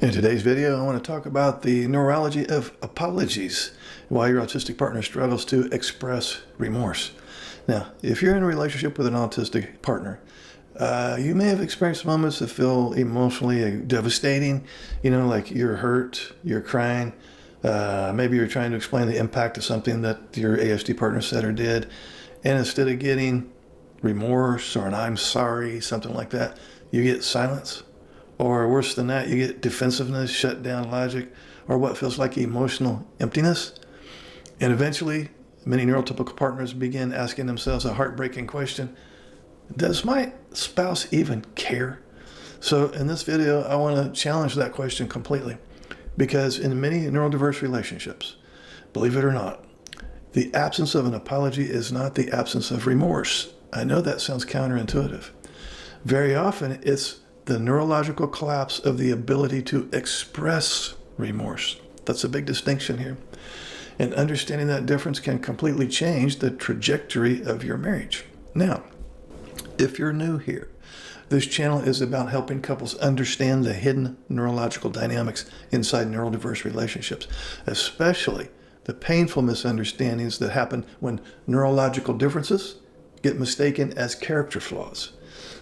In today's video, I want to talk about the neurology of apologies, why your autistic partner struggles to express remorse. Now, if you're in a relationship with an autistic partner, you may have experienced moments that feel emotionally devastating, like you're hurt, you're crying, maybe you're trying to explain the impact of something that your ASD partner said or did, and instead of getting remorse or an I'm sorry, something like that, you get silence. Or worse than that, you get defensiveness, shut down logic, or what feels like emotional emptiness. And eventually, many neurotypical partners begin asking themselves a heartbreaking question: does my spouse even care? So in this video, I want to challenge that question completely, because in many neurodiverse relationships, believe it or not, the absence of an apology is not the absence of remorse. I know that sounds counterintuitive. Very often, it's the neurological collapse of the ability to express remorse. That's a big distinction here. And understanding that difference can completely change the trajectory of your marriage. Now, if you're new here, this channel is about helping couples understand the hidden neurological dynamics inside neurodiverse relationships, especially the painful misunderstandings that happen when neurological differences get mistaken as character flaws.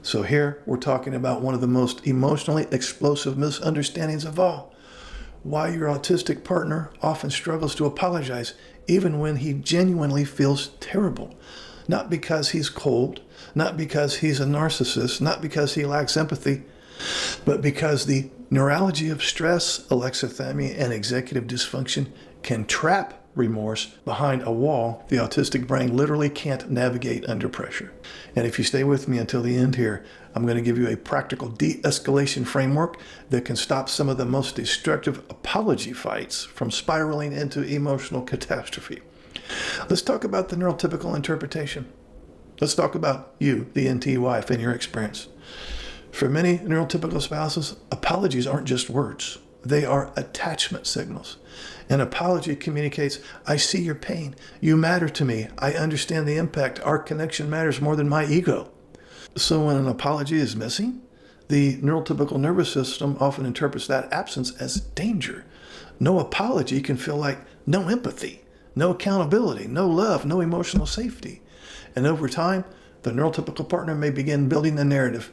So here we're talking about one of the most emotionally explosive misunderstandings of all: why your autistic partner often struggles to apologize even when he genuinely feels terrible. Not because he's cold, not because he's a narcissist, not because he lacks empathy, but because the neurology of stress, alexithymia, and executive dysfunction can trap remorse behind a wall the autistic brain literally can't navigate under pressure. And if you stay with me until the end here, I'm going to give you a practical de-escalation framework that can stop some of the most destructive apology fights from spiraling into emotional catastrophe. Let's talk about the neurotypical interpretation. Let's talk about you, the NT wife, and your experience. For many neurotypical spouses, apologies aren't just words. They are attachment signals. An apology communicates, I see your pain. You matter to me. I understand the impact. Our connection matters more than my ego. So when an apology is missing, the neurotypical nervous system often interprets that absence as danger. No apology can feel like no empathy, no accountability, no love, no emotional safety. And over time, the neurotypical partner may begin building the narrative.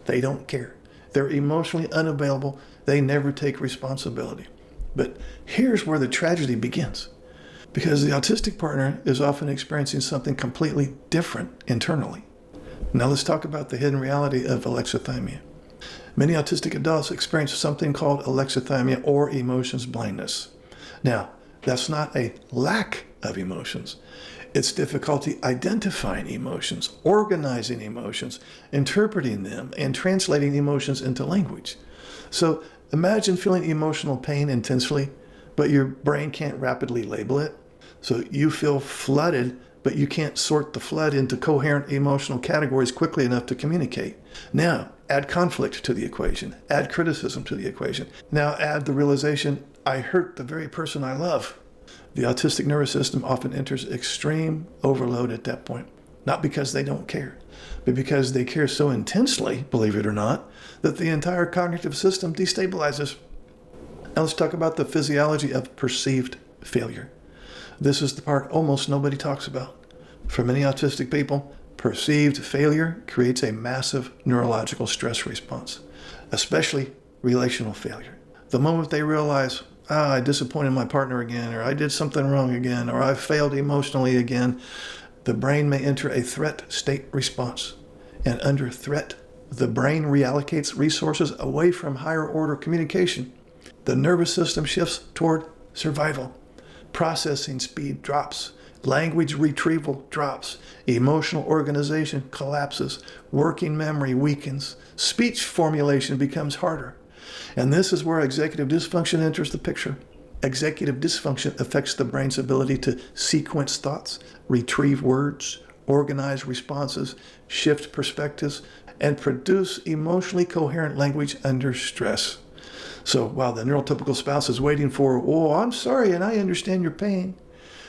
They don't care. They're emotionally unavailable. They never take responsibility. But here's where the tragedy begins, because the autistic partner is often experiencing something completely different internally. Now let's talk about the hidden reality of alexithymia. Many autistic adults experience something called alexithymia, or emotions blindness. Now, that's not a lack of emotions. It's difficulty identifying emotions, organizing emotions, interpreting them, and translating emotions into language. So imagine feeling emotional pain intensely, but your brain can't rapidly label it. So you feel flooded, but you can't sort the flood into coherent emotional categories quickly enough to communicate. Now, add conflict to the equation, add criticism to the equation. Now add the realization, I hurt the very person I love. The autistic nervous system often enters extreme overload at that point, not because they don't care, but because they care so intensely, believe it or not, that the entire cognitive system destabilizes. Now let's talk about the physiology of perceived failure. This is the part almost nobody talks about. For many autistic people, perceived failure creates a massive neurological stress response, especially relational failure. The moment they realize, I disappointed my partner again, or I did something wrong again, or I failed emotionally again, the brain may enter a threat state response. And under threat, the brain reallocates resources away from higher order communication. The nervous system shifts toward survival. Processing speed drops. Language retrieval drops. Emotional organization collapses. Working memory weakens. Speech formulation becomes harder. And this is where executive dysfunction enters the picture. Executive dysfunction affects the brain's ability to sequence thoughts, retrieve words, organize responses, shift perspectives, and produce emotionally coherent language under stress. So while the neurotypical spouse is waiting for, oh, I'm sorry and I understand your pain,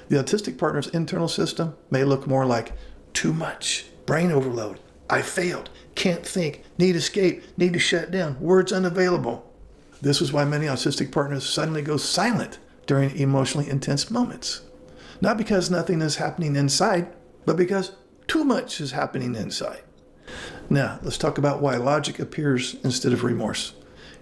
the autistic partner's internal system may look more like too much, brain overload, I failed, can't think, need escape, need to shut down, words unavailable. This is why many autistic partners suddenly go silent during emotionally intense moments. Not because nothing is happening inside, but because too much is happening inside. Now, let's talk about why logic appears instead of remorse.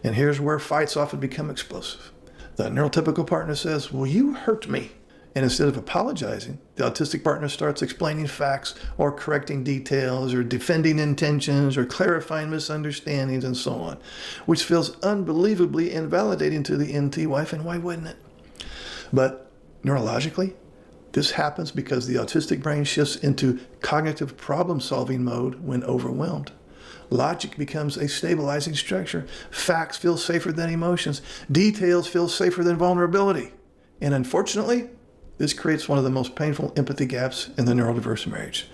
And here's where fights often become explosive. The neurotypical partner says, well, you hurt me. And instead of apologizing, the autistic partner starts explaining facts or correcting details or defending intentions or clarifying misunderstandings and so on, which feels unbelievably invalidating to the NT wife, and why wouldn't it? But neurologically, this happens because the autistic brain shifts into cognitive problem-solving mode when overwhelmed. Logic becomes a stabilizing structure. Facts feel safer than emotions. Details feel safer than vulnerability. And unfortunately, this creates one of the most painful empathy gaps in the neurodiverse marriage.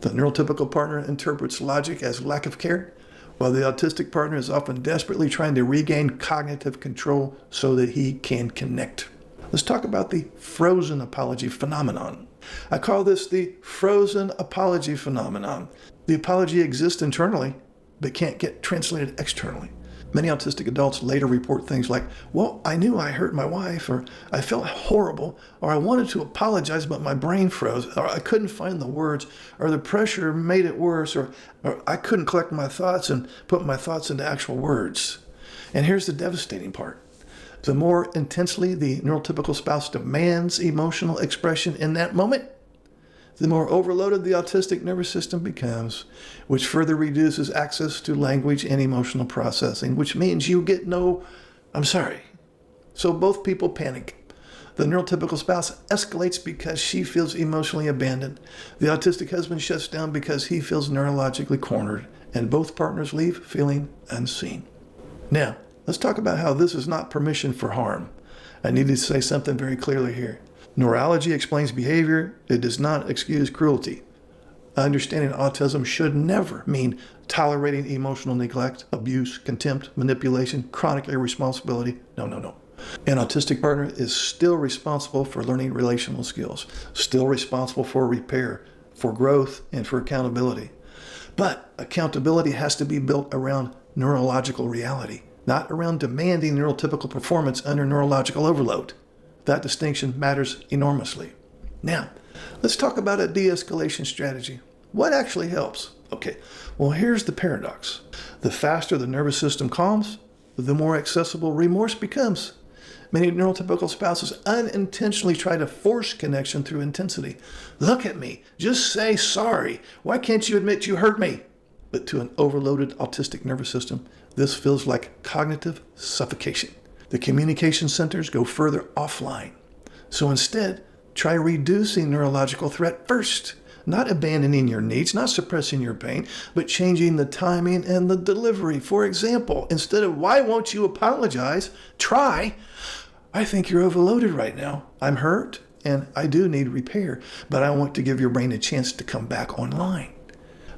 The neurotypical partner interprets logic as lack of care, while the autistic partner is often desperately trying to regain cognitive control so that he can connect. Let's talk about the frozen apology phenomenon. I call this the frozen apology phenomenon. The apology exists internally, but can't get translated externally. Many autistic adults later report things like, well, I knew I hurt my wife, or I felt horrible, or I wanted to apologize, but my brain froze, or I couldn't find the words, or the pressure made it worse, or I couldn't collect my thoughts and put my thoughts into actual words. And here's the devastating part. The more intensely the neurotypical spouse demands emotional expression in that moment, the more overloaded the autistic nervous system becomes, which further reduces access to language and emotional processing, which means you get no, I'm sorry. So both people panic. The neurotypical spouse escalates because she feels emotionally abandoned. The autistic husband shuts down because he feels neurologically cornered, and both partners leave feeling unseen. Now, let's talk about how this is not permission for harm. I need to say something very clearly here. Neurology explains behavior. It does not excuse cruelty. Understanding autism should never mean tolerating emotional neglect, abuse, contempt, manipulation, chronic irresponsibility. No. An autistic partner is still responsible for learning relational skills, still responsible for repair, for growth, and for accountability. But accountability has to be built around neurological reality, not around demanding neurotypical performance under neurological overload. That distinction matters enormously. Now, let's talk about a de-escalation strategy. What actually helps? Okay, well, here's the paradox. The faster the nervous system calms, the more accessible remorse becomes. Many neurotypical spouses unintentionally try to force connection through intensity. Look at me. Just say sorry. Why can't you admit you hurt me? But to an overloaded autistic nervous system, this feels like cognitive suffocation. The communication centers go further offline. So instead, try reducing neurological threat first, not abandoning your needs, not suppressing your pain, but changing the timing and the delivery. For example, instead of, why won't you apologize? Try, I think you're overloaded right now. I'm hurt and I do need repair, but I want to give your brain a chance to come back online.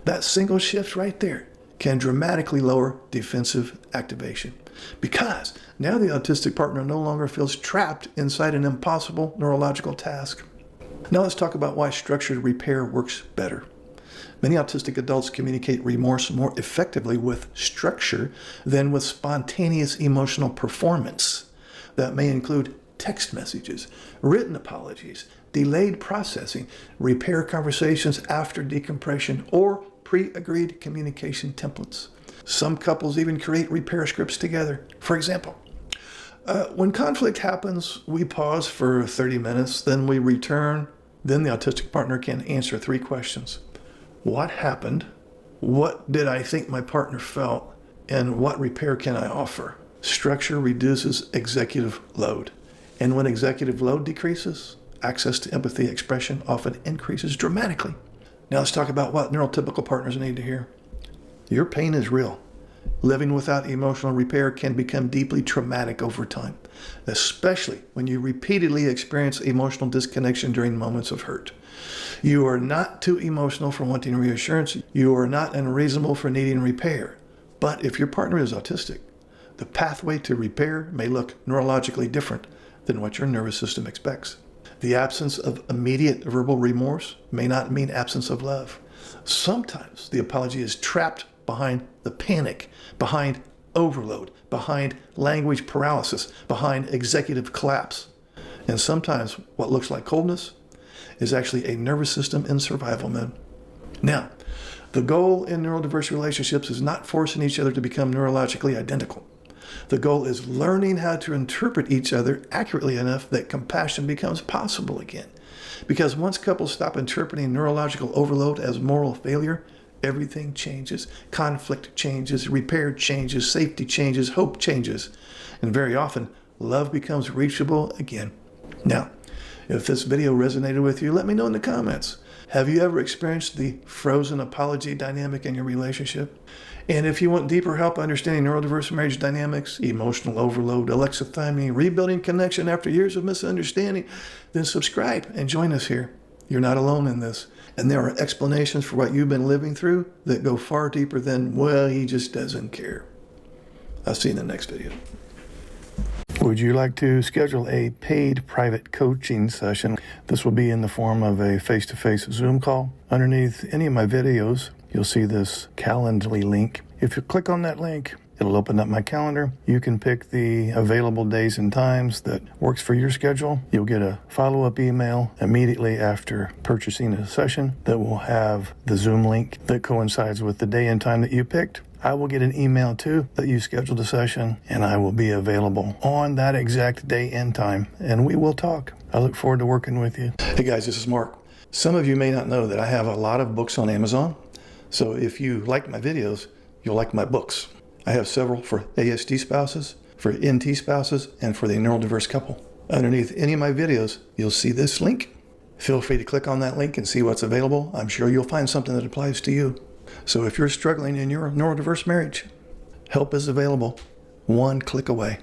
That single shift right there can dramatically lower defensive activation, because now the autistic partner no longer feels trapped inside an impossible neurological task. Now let's talk about why structured repair works better. Many autistic adults communicate remorse more effectively with structure than with spontaneous emotional performance. That may include text messages, written apologies, delayed processing, repair conversations after decompression, or pre-agreed communication templates. Some couples even create repair scripts together. For example, when conflict happens, we pause for 30 minutes, then we return. Then the autistic partner can answer 3 questions. What happened? What did I think my partner felt? And what repair can I offer? Structure reduces executive load. And when executive load decreases, access to empathy expression often increases dramatically. Now let's talk about what neurotypical partners need to hear. Your pain is real. Living without emotional repair can become deeply traumatic over time, especially when you repeatedly experience emotional disconnection during moments of hurt. You are not too emotional for wanting reassurance. You are not unreasonable for needing repair. But if your partner is autistic, the pathway to repair may look neurologically different than what your nervous system expects. The absence of immediate verbal remorse may not mean absence of love. Sometimes the apology is trapped behind the panic, behind overload, behind language paralysis, behind executive collapse. And sometimes what looks like coldness is actually a nervous system in survival mode. Now, the goal in neurodiverse relationships is not forcing each other to become neurologically identical. The goal is learning how to interpret each other accurately enough that compassion becomes possible again. Because once couples stop interpreting neurological overload as moral failure, everything changes. Conflict changes, repair changes, safety changes, hope changes. And very often, love becomes reachable again. Now, if this video resonated with you, let me know in the comments. Have you ever experienced the frozen apology dynamic in your relationship? And if you want deeper help understanding neurodiverse marriage dynamics, emotional overload, alexithymia, rebuilding connection after years of misunderstanding, then subscribe and join us here. You're not alone in this. And there are explanations for what you've been living through that go far deeper than, well, he just doesn't care. I'll see you in the next video. Would you like to schedule a paid private coaching session? This will be in the form of a face-to-face Zoom call. Underneath any of my videos, you'll see this Calendly link. If you click on that link, it'll open up my calendar. You can pick the available days and times that works for your schedule. You'll get a follow-up email immediately after purchasing a session that will have the Zoom link that coincides with the day and time that you picked. I will get an email too that you scheduled a session, and I will be available on that exact day and time, and we will talk. I look forward to working with you. Hey guys, this is Mark. Some of you may not know that I have a lot of books on Amazon. So if you like my videos, you'll like my books. I have several for ASD spouses, for NT spouses, and for the neurodiverse couple. Underneath any of my videos, you'll see this link. Feel free to click on that link and see what's available. I'm sure you'll find something that applies to you. So if you're struggling in your neurodiverse marriage, help is available, one click away.